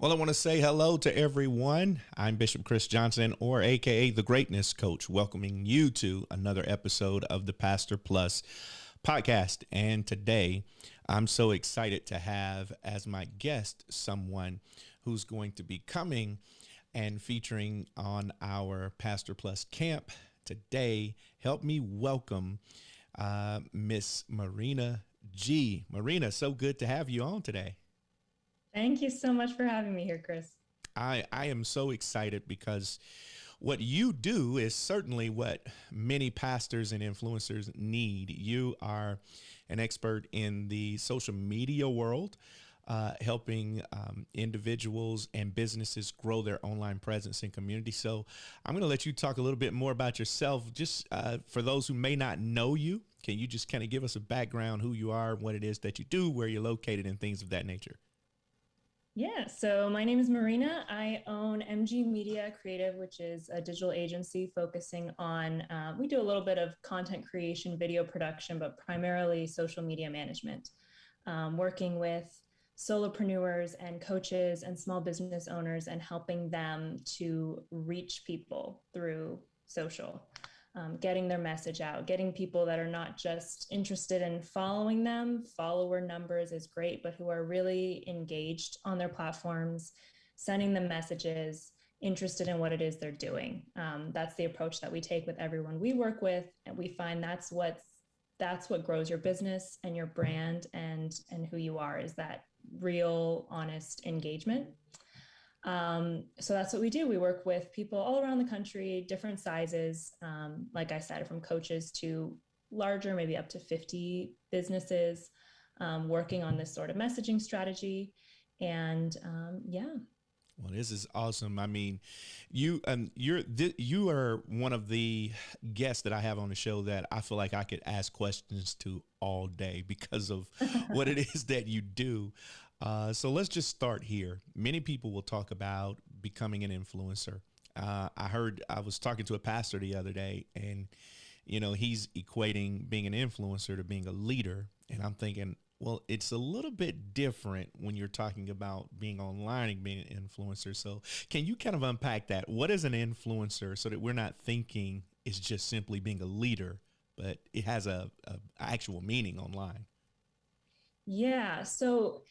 Well, I want to say hello to everyone. I'm Bishop Chris Johnson, or AKA the Greatness Coach, welcoming you to another episode of the Pastor Plus podcast. And today, I'm so excited to have as my guest someone who's going to be coming and featuring on our Pastor Plus camp today. Help me welcome Miss Marina G. Marina, so good to have you on today. Thank you so much for having me here, Chris. I am so excited because what you do is certainly what many pastors and influencers need. You are an expert in the social media world, helping individuals and businesses grow their online presence and community. So I'm going to let you talk a little bit more about yourself. Just for those who may not know you, can you just kind of give us a background, who you are, what it is that you do, where you're located, and things of that nature? Yeah, so my name is Marina. I own MG Media Creative, which is a digital agency focusing on, we do a little bit of content creation, video production, but primarily social media management, working with solopreneurs and coaches and small business owners and helping them to reach people through social. Getting their message out, getting people that are not just interested in following them. Follower numbers is great, but who are really engaged on their platforms, sending them messages, interested in what it is they're doing. That's the approach that we take with everyone we work with, and we find that's what grows your business and your brand and who you are, is that real, honest engagement. So that's what we do. We work with people all around the country, different sizes. Like I said, from coaches to larger, maybe up to 50 businesses, working on this sort of messaging strategy. And yeah. Well, this is awesome. I mean, you are one of the guests that I have on the show that I feel like I could ask questions to all day because of what it is that you do. So let's just start here. Many people will talk about becoming an influencer. I was talking to a pastor the other day, and he's equating being an influencer to being a leader, and I'm thinking, well, it's a little bit different when you're talking about being online and being an influencer. So can you kind of unpack that? What is an influencer, so that we're not thinking it's just simply being a leader, but it has a actual meaning online? Yeah. So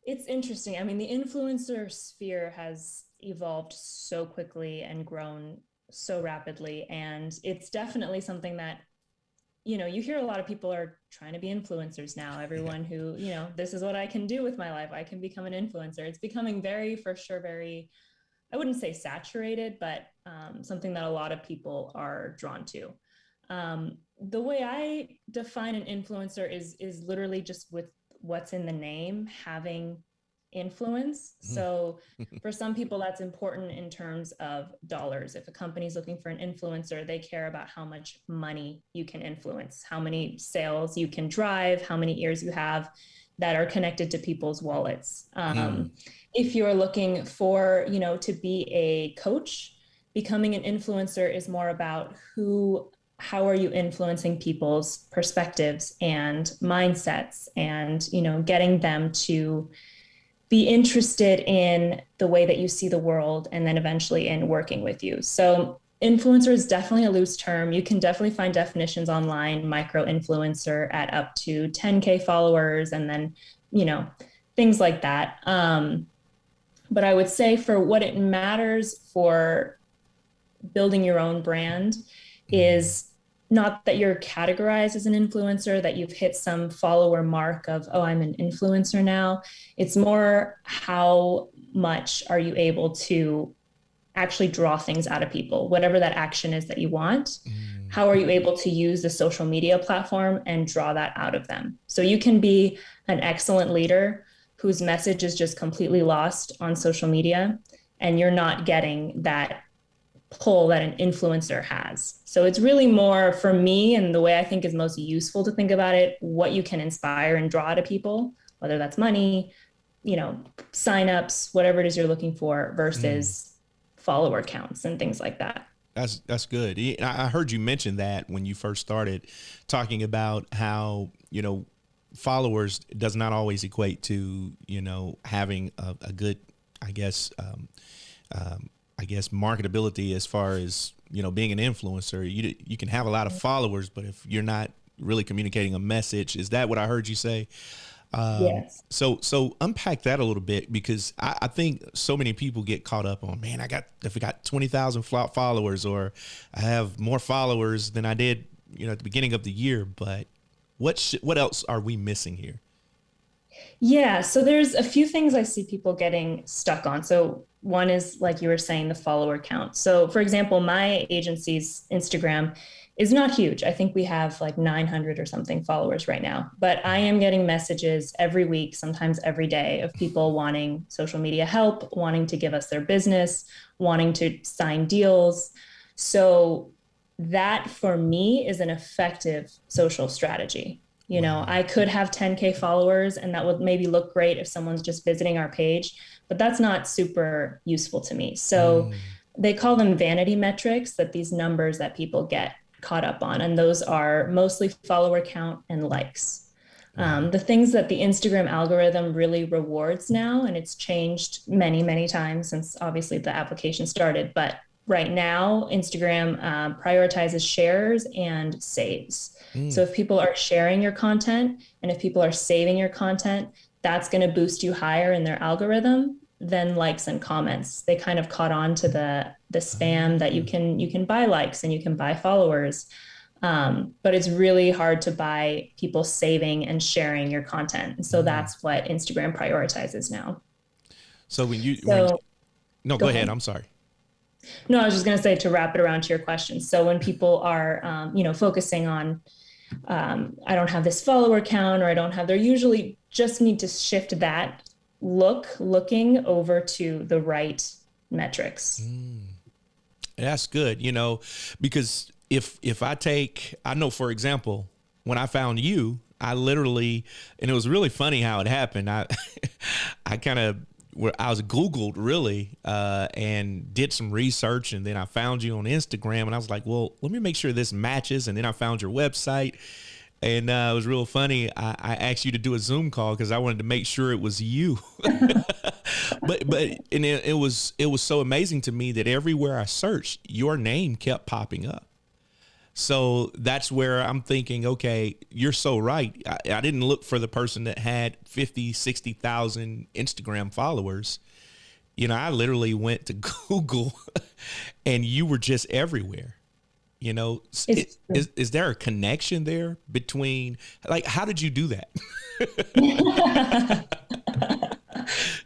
it's interesting. I mean, the influencer sphere has evolved so quickly and grown so rapidly. And it's definitely something that, you hear a lot of people are trying to be influencers now. Everyone who, this is what I can do with my life. I can become an influencer. It's becoming very, for sure, very, I wouldn't say saturated, but something that a lot of people are drawn to. The way I define an influencer is literally just with what's in the name, having influence. So for some people, that's important in terms of dollars. If a company's looking for an influencer, they care about how much money you can influence, how many sales you can drive, how many ears you have that are connected to people's wallets. If you're looking for, to be a coach, becoming an influencer is more about how are you influencing people's perspectives and mindsets, and getting them to be interested in the way that you see the world, and then eventually in working with you. So influencer is definitely a loose term. You can definitely find definitions online, micro influencer at up to 10K followers, and then things like that. But I would say, for what it matters for building your own brand, is not that you're categorized as an influencer, that you've hit some follower mark of, oh, I'm an influencer now. It's more, how much are you able to actually draw things out of people, whatever that action is that you want. How are you able to use the social media platform and draw that out of them? So you can be an excellent leader whose message is just completely lost on social media, and you're not getting that pull that an influencer has. So it's really more, for me, and the way I think is most useful to think about it, what you can inspire and draw to people, whether that's money, signups, whatever it is you're looking for, versus follower counts and things like that. That's good. I heard you mention that when you first started talking about how, followers does not always equate to, having a good, I guess, I guess marketability as far as, you know, being an influencer. You can have a lot of followers, but if you're not really communicating a message, is that what I heard you say? Yes. So unpack that a little bit, because I think so many people get caught up on, man, if I got 20,000 followers, or I have more followers than I did, you know, at the beginning of the year. But what else are we missing here? Yeah, so there's a few things I see people getting stuck on. So one is, like you were saying, the follower count. So for example, my agency's Instagram is not huge. I think we have like 900 or something followers right now, but I am getting messages every week, sometimes every day, of people wanting social media help, wanting to give us their business, wanting to sign deals. So that for me is an effective social strategy. You know, Wow. I could have 10K followers and that would maybe look great if someone's just visiting our page, but that's not super useful to me. So Mm, they call them vanity metrics, that these numbers that people get caught up on. And those are mostly follower count and likes. wow. The things that the Instagram algorithm really rewards now, and it's changed many, many times since obviously the application started, but right now, Instagram prioritizes shares and saves. So Mm, if people are sharing your content and if people are saving your content, that's going to boost you higher in their algorithm than likes and comments. They kind of caught on to the spam that ah, you can buy likes and you can buy followers. But it's really hard to buy people saving and sharing your content. And so mm. that's what Instagram prioritizes now. So So no, go go ahead. ahead. I'm sorry. No, I was just going to say, to wrap it around to your question. So when people are, focusing on, I don't have this follower count, or I don't have, they're usually just need to shift that looking over to the right metrics. Mm. That's good, you know, because if I know, for example, when I found you, I literally, and it was really funny how it happened. I kind of, where I was Googled really, and did some research, and then I found you on Instagram, and I was like, well, let me make sure this matches, and then I found your website, and it was real funny. I asked you to do a Zoom call because I wanted to make sure it was you. but and it was so amazing to me that everywhere I searched, your name kept popping up. So that's where I'm thinking, okay, you're so right. I didn't look for the person that had 50, 60,000 Instagram followers. You know, I literally went to Google and you were just everywhere. You know, It's is there a connection there between, like, how did you do that?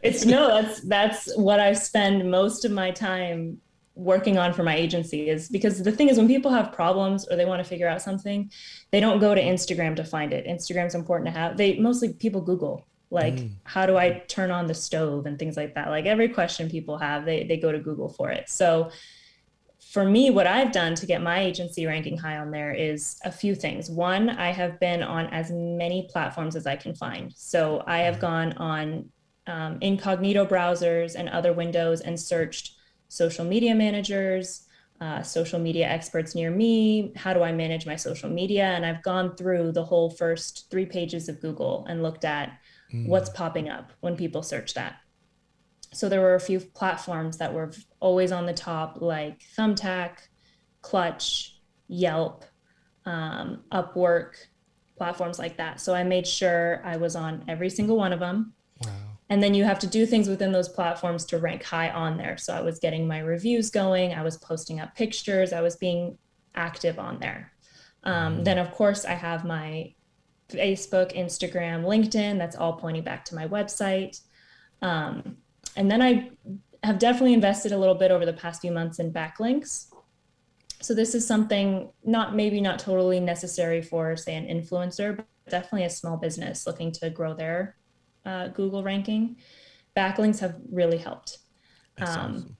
it's no, that's what I spend most of my time working on for my agency, is because the thing is, when people have problems or they want to figure out something, they don't go to Instagram to find it. Instagram's important to have. They mostly, people Google, like, Mm, how do I turn on the stove and things like that. Like every question people have, they go to Google for it. So for me, what I've done to get my agency ranking high on there is a few things. One, I have been on as many platforms as I can find. So I have gone on incognito browsers and other windows and searched social media managers, social media experts near me. How do I manage my social media? And I've gone through the whole first 3 pages of Google and looked at what's mm, popping up when people search that. So there were a few platforms that were always on the top, like Thumbtack, Clutch, Yelp, Upwork, platforms like that. So I made sure I was on every single one of them. wow. And then you have to do things within those platforms to rank high on there. So I was getting my reviews going, I was posting up pictures, I was being active on there. Mm, Then, of course, I have my Facebook, Instagram, LinkedIn. That's all pointing back to my website. Um, and then I have definitely invested a little bit over the past few months in backlinks. So this is something maybe not totally necessary for, say, an influencer, but definitely a small business looking to grow their Google ranking. Backlinks have really helped. that's Um, awesome.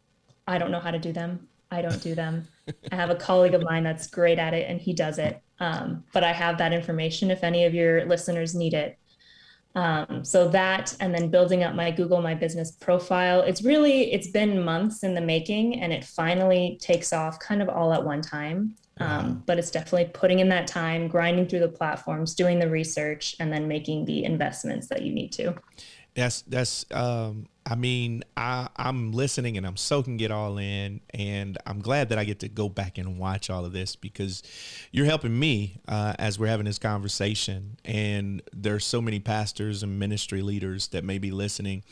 I don't know how to do them. I don't do them. I have a colleague of mine that's great at it and he does it. But I have that information if any of your listeners need it. So that, and then building up my Google My Business profile, it's been months in the making and it finally takes off kind of all at one time. Wow. But it's definitely putting in that time, grinding through the platforms, doing the research, and then making the investments that you need to. I mean, I'm listening and I'm soaking it all in, and I'm glad that I get to go back and watch all of this because you're helping me as we're having this conversation. And there's so many pastors and ministry leaders that may be listening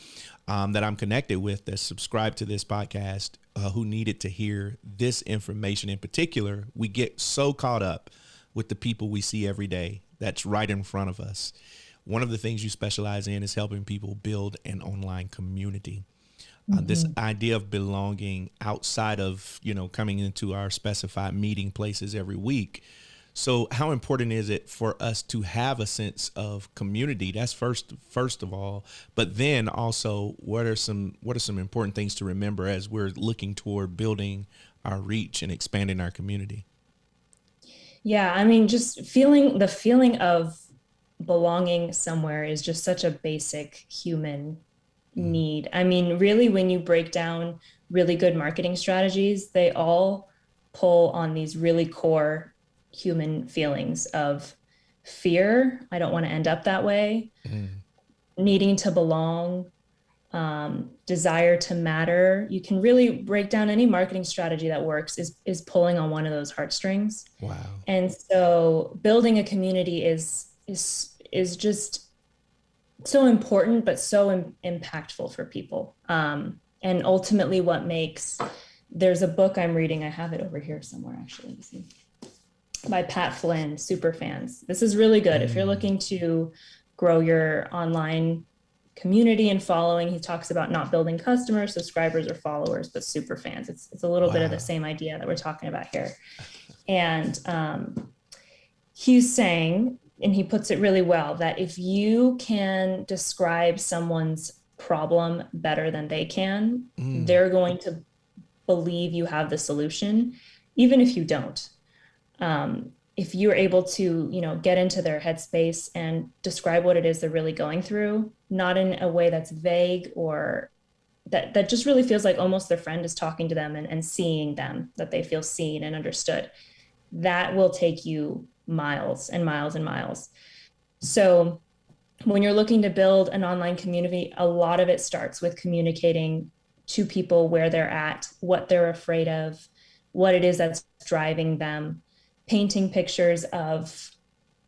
that I'm connected with that subscribe to this podcast who needed to hear this information in particular. We get so caught up with the people we see every day that's right in front of us. One of the things you specialize in is helping people build an online community. This idea of belonging outside of, coming into our specified meeting places every week. So how important is it for us to have a sense of community? That's first of all, but then also what are some important things to remember as we're looking toward building our reach and expanding our community? Yeah, I mean, just the feeling of belonging somewhere is just such a basic human need. I mean, really, when you break down really good marketing strategies, they all pull on these really core human feelings of fear. I don't want to end up that way. Needing to belong, desire to matter. You can really break down any marketing strategy that works is pulling on one of those heartstrings. Wow. And so building a community is just so important, but so impactful for people. And ultimately there's a book I'm reading. I have it over here somewhere, actually. Let me see. By Pat Flynn, Superfans. This is really good. If you're looking to grow your online community and following, he talks about not building customers, subscribers, or followers, but super fans. It's a little bit of the same idea that we're talking about here. And he's saying, and he puts it really well, that if you can describe someone's problem better than they can, they're going to believe you have the solution, even if you don't. If you're able to, get into their headspace and describe what it is they're really going through, not in a way that's vague or that just really feels like almost their friend is talking to them and seeing them, that they feel seen and understood, that will take you miles and miles and miles. So when you're looking to build an online community, a lot of it starts with communicating to people where they're at, what they're afraid of, what it is that's driving them, painting pictures of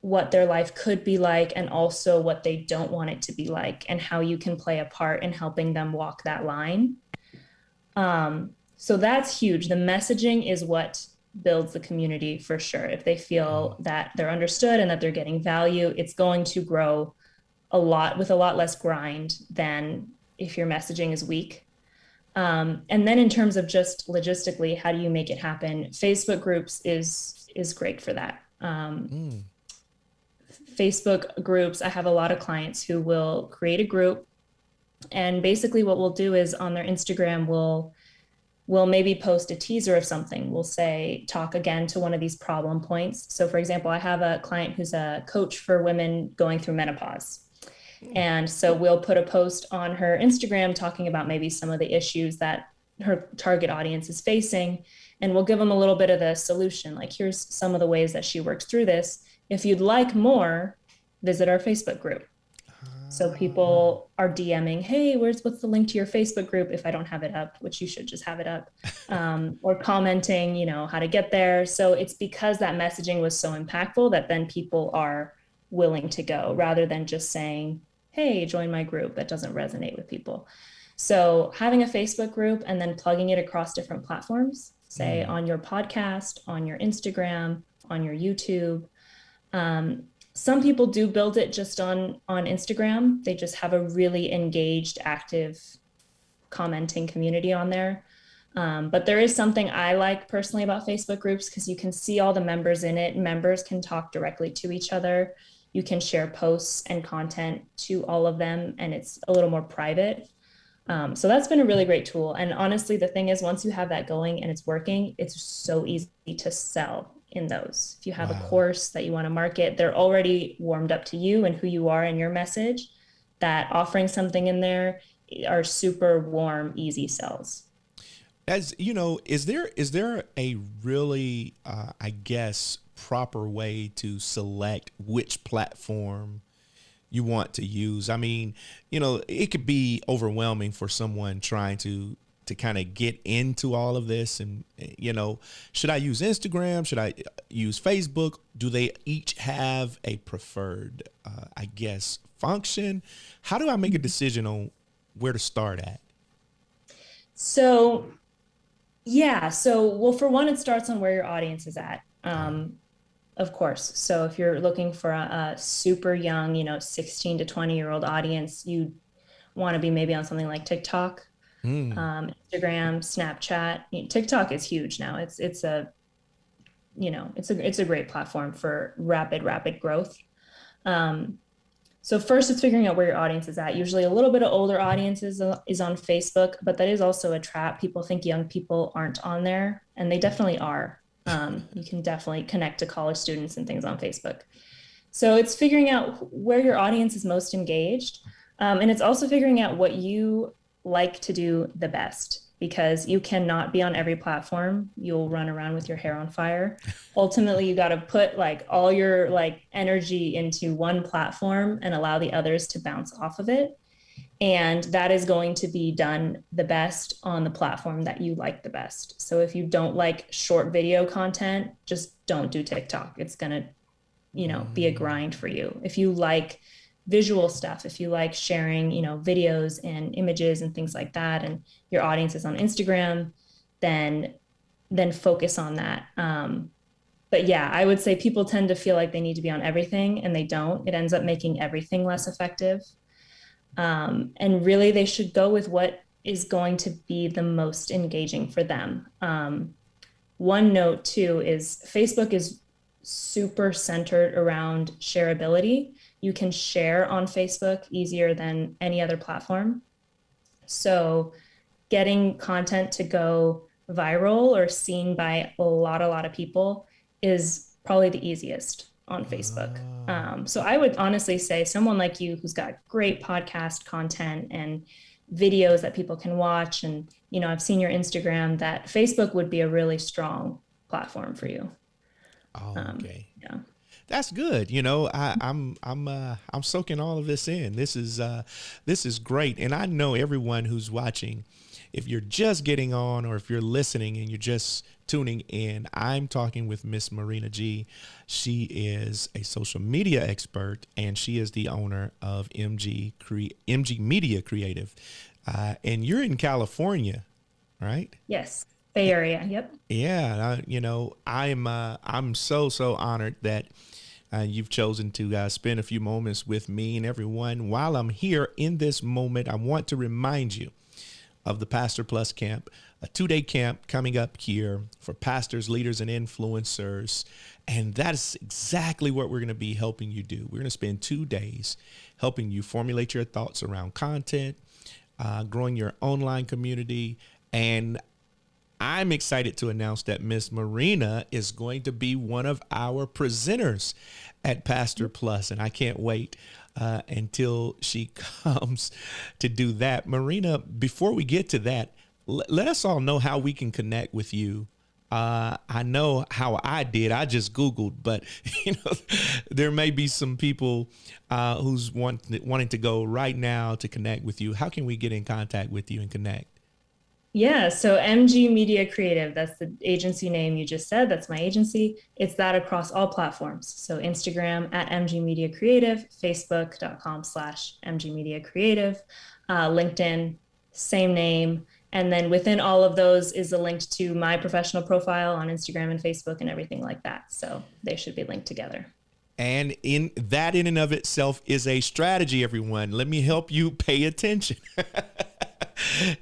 what their life could be like and also what they don't want it to be like, and how you can play a part in helping them walk that line. So that's huge. The messaging is what builds the community for sure. If they feel that they're understood and that they're getting value, it's going to grow with a lot less grind than if your messaging is weak. And then in terms of just logistically, how do you make it happen? Facebook groups is great for that. Facebook groups, I have a lot of clients who will create a group, and basically what we'll do is on their Instagram, we'll maybe post a teaser of something. We'll say, talk again to one of these problem points. So for example, I have a client who's a coach for women going through menopause. And so we'll put a post on her Instagram talking about maybe some of the issues that her target audience is facing. And we'll give them a little bit of the solution. Like, here's some of the ways that she works through this. If you'd like more, visit our Facebook group. So people are DMing, hey, what's the link to your Facebook group if I don't have it up, which you should just have it up, or commenting, how to get there. So it's because that messaging was so impactful that then people are willing to go, rather than just saying, hey, join my group. That doesn't resonate with people. So having a Facebook group and then plugging it across different platforms, say on your podcast, on your Instagram, on your YouTube. Some people do build it just on Instagram. They just have a really engaged, active commenting community on there. But there is something I like personally about Facebook groups, because you can see all the members in it. Members can talk directly to each other. You can share posts and content to all of them, and it's a little more private. So that's been a really great tool. And honestly, the thing is, once you have that going and it's working, it's so easy to sell in those. If you have a course that you want to market, they're already warmed up to you and who you are and your message, that offering something in there are super warm, easy sells. As you know, is there a really, I guess, proper way to select which platform you want to use. I mean, you know, it could be overwhelming for someone trying to kind of get into all of this. And, you know, should I use Instagram? Should I use Facebook? Do they each have a preferred, I guess, function? How do I make a decision on where to start at? So, yeah. So, well, for one, it starts on where your audience is at. Of course. So if you're looking for a super young, 16 to 20-year-old audience, you want to be maybe on something like TikTok, Instagram, Snapchat. TikTok is huge now. It's a great platform for rapid growth. So first, it's figuring out where your audience is at. Usually a little bit of older audiences is on Facebook, but that is also a trap. People think young people aren't on there, and they definitely are. You can definitely connect to college students and things on Facebook. So it's figuring out where your audience is most engaged. And it's also figuring out what you like to do the best, because you cannot be on every platform. You'll run around with your hair on fire. Ultimately, you got to put like all your like energy into one platform and allow the others to bounce off of it. And that is going to be done the best on the platform that you like the best. So if you don't like short video content, just don't do TikTok. It's going to, be a grind for you. If you like visual stuff, if you like sharing, videos and images and things like that, and your audience is on Instagram, then focus on that. But yeah, I would say people tend to feel like they need to be on everything, and they don't. It ends up making everything less effective. And really, they should go with what is going to be the most engaging for them. One note, too, is Facebook is super centered around shareability. You can share on Facebook easier than any other platform. So getting content to go viral or seen by a lot of people is probably the easiest on Facebook. So I would honestly say someone like you who's got great podcast content and videos that people can watch, and I've seen your Instagram, that Facebook would be a really strong platform for you. Okay. Yeah. That's good. I'm soaking all of this in. This is great. And I know everyone who's watching, if you're just getting on or if you're listening and you're just tuning in, I'm talking with Miss Marina G. She is a social media expert, and she is the owner of MG Media Creative. And you're in California, right? Yes. Bay Area. Yep. Yeah. I'm so honored that you've chosen to spend a few moments with me and everyone. While I'm here in this moment, I want to remind you of the Pastor Plus Camp, a 2-day camp coming up here for pastors, leaders, and influencers. And that's exactly what we're going to be helping you do. We're going to spend 2 days helping you formulate your thoughts around content, growing your online community. And I'm excited to announce that Miss Marina is going to be one of our presenters at Pastor Plus, and I can't wait until she comes to do that. Marina, before we get to that, let us all know how we can connect with you. I know how I did. I just Googled, but there may be some people who's wanting to go right now to connect with you. How can we get in contact with you and connect? Yeah, so MG Media Creative, that's the agency name you just said. That's my agency. It's that across all platforms. So Instagram at MG Media Creative, Facebook.com/MG Media Creative, LinkedIn, same name. And then within all of those is a link to my professional profile on Instagram and Facebook and everything like that. So they should be linked together. And in and of itself is a strategy, everyone. Let me help you pay attention.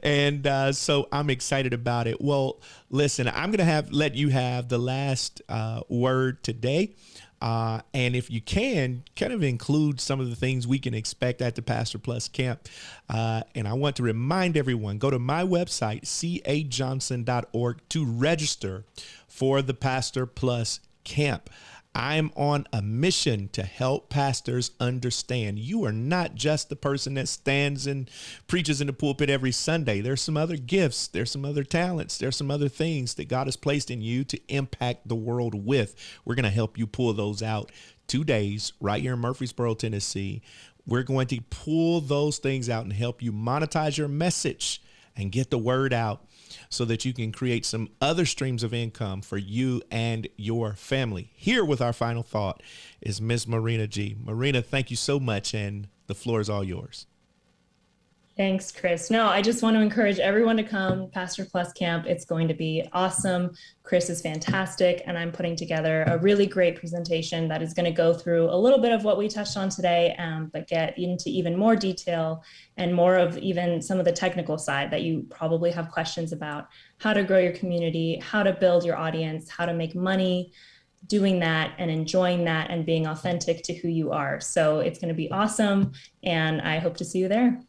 And so I'm excited about it. Well, listen, I'm going to let you have the last word today. And if you can, kind of include some of the things we can expect at the Pastor Plus Camp. And I want to remind everyone, go to my website, cajohnson.org, to register for the Pastor Plus Camp. I'm on a mission to help pastors understand you are not just the person that stands and preaches in the pulpit every Sunday. There's some other gifts. There's some other talents. There's some other things that God has placed in you to impact the world with. We're going to help you pull those out 2 days right here in Murfreesboro, Tennessee. We're going to pull those things out and help you monetize your message and get the word out so that you can create some other streams of income for you and your family. Here with our final thought is Ms. Marina G. Marina, thank you so much, and the floor is all yours. Thanks, Chris. No, I just want to encourage everyone to come Pastor Plus Camp. It's going to be awesome. Chris is fantastic, and I'm putting together a really great presentation that is going to go through a little bit of what we touched on today, but get into even more detail and more of even some of the technical side that you probably have questions about: how to grow your community, how to build your audience, how to make money doing that and enjoying that and being authentic to who you are. So it's going to be awesome, and I hope to see you there.